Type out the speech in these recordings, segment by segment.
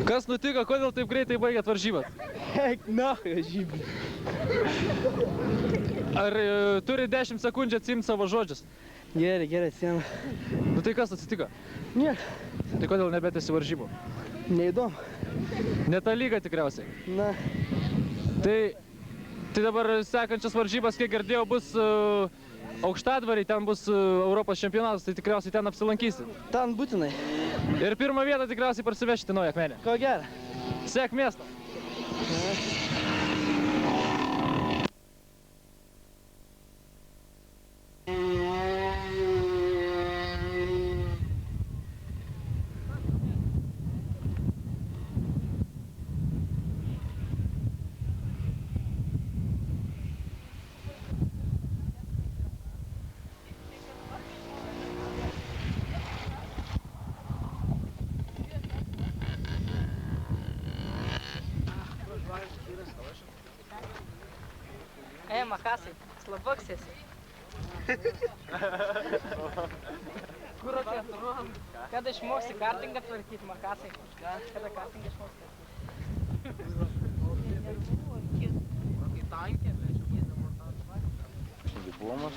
Kas nutiko, kodėl taip greitai baigėt varžybas? Eik, nahui, varžybas. Ar turi 10 sekundžių atsimti savo žodžius? Gerai, atsiemu. Nu tai kas atsitiko? Niek. Tai kodėl nebetėsi varžybų? Neįdomu. Ne ta lyga tikriausiai. Na. Tai dabar sekančias varžybas, kiek girdėjau, bus Aukštadvariai, ten bus Europos čempionatas, tai tikriausiai ten apsilankysi. Ten būtinai. Ir pirmą vietą tikriausiai parsivešite Naują Akmenę. Ko gero. Sėkmės tau. Makasai, slabaks esi. Kur atėturom? Kada išmoksi kartingą tvarkyti, Makasai? Kada kartingą išmoksi? Kai tankė, Diplomas.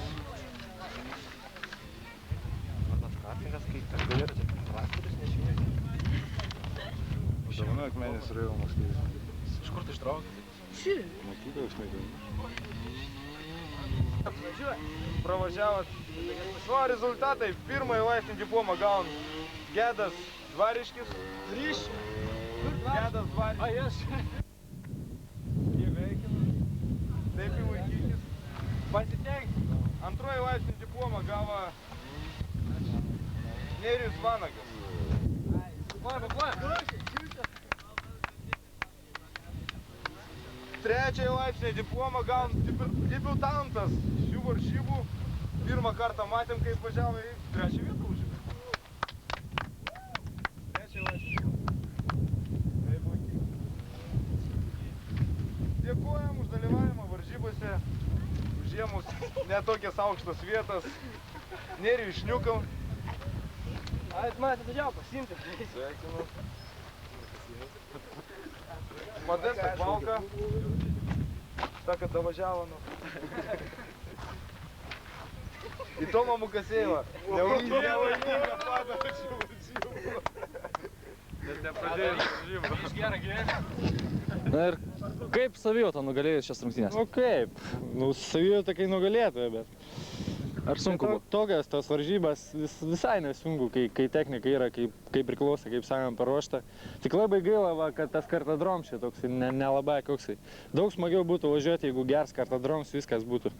Tas kartingas, kai galėtų traktorius nešinėti. Uždavinu Akmenės rajono moksleivis. Iš kur tu ištraukė? Mokyklą išmėgiau. Pravažiavot. O rezultatai. Pirmąjį laipsnį diplomą gaun Gedas Dvariškis. Gedas Dvariškis. Ai, aš. Jie veikina. Taip jau laikykis. Pasitenk. Antroji laipsnį diplomą gavo Nerijus Vanagas. Trečiąjį laipsnį diplomą gaun debiutantas šių varžybų. Pirmą kartą matėm, kaip važiavo į trečią vietą užėmė. Trečiąjį laipsnį. Taip laikyti. Dėkojam už dalyvavimą varžybose, užėmus netokias aukštas vietas. Nerijų šniukam. Ai, mane atvažiavo pasiimti. Sveikinu. Modestą Pauką. Ta, kad davažiavo, nu. Į Tomą Mukasėjevą. Nevainingą padą šių varžybų. Net nepradėjau varžybų. Iš gerą gyvenimą. Na ir kaip savijauta nugalėjus šias rungtynės? Nu kaip? Nu, savijauta kai nugalėtoja, bet... Ar sunku buvo? Tokias tos varžybas visai nesunku, kai technika yra, kaip priklauso, kaip sakant, paruošta. Tik labai gaila, va, kad tas kartadroms čia toksai, nelabai koksai. Daug smagiau būtų važiuoti, jeigu gers kartadroms, viskas būtų.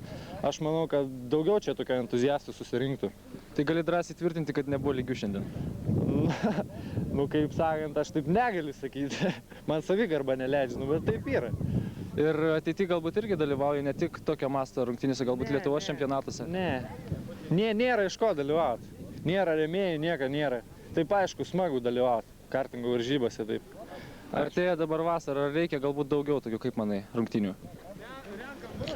Aš manau, kad daugiau čia tokio entuziastų susirinktų. Tai gali drąsiai tvirtinti, kad nebuvo lygių šiandien? Nu, kaip sakant, aš taip negaliu sakyti. Man savigarba neleidžia, nu, bet taip yra. Ir ateity galbūt irgi dalyvauja ne tik tokio masto rungtynėse, galbūt Lietuvos čempionatuose? Ne. Nėra iš ko dalyvauti. Nėra rėmėjų, nieko nėra. Taip aišku, smagu dalyvauti kartingo varžybose, taip. Artėja dabar vasara, ar reikia galbūt daugiau tokių, kaip manai, rungtynių?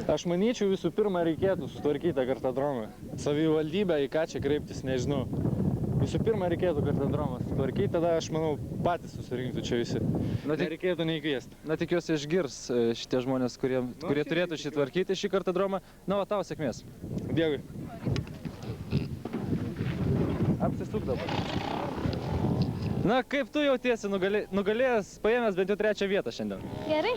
Aš manyčiau, visų pirma, reikėtų sutvarkyti kartadromą. Savivaldybę, į ką čia kreiptis, nežinau. Visų pirma, reikėtų kartadromą sutvarkyti, tada aš manau, patys susirinktų čia visi. Nereikėtų nei kviesti. Na, tikiuosi išgirs šitie žmonės, kurie turėtų šį tvarkyti šį kartadromą. Na, o tau sėkmės. Dėkui. Apsisuk dabar. Na, kaip tu jautiesi nugalėjęs, paėmęs bent jau trečią vietą šiandien? Gerai.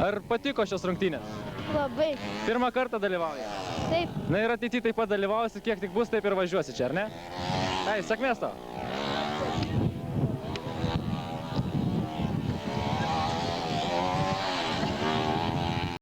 Ar patiko šios rungtynės? Labai. Pirmą kartą dalyvauja? Taip. Na ir ateity taip pat dalyvausi, kiek tik bus, taip ir važiuosi čia, ar ne? Ai, sėkmės tau.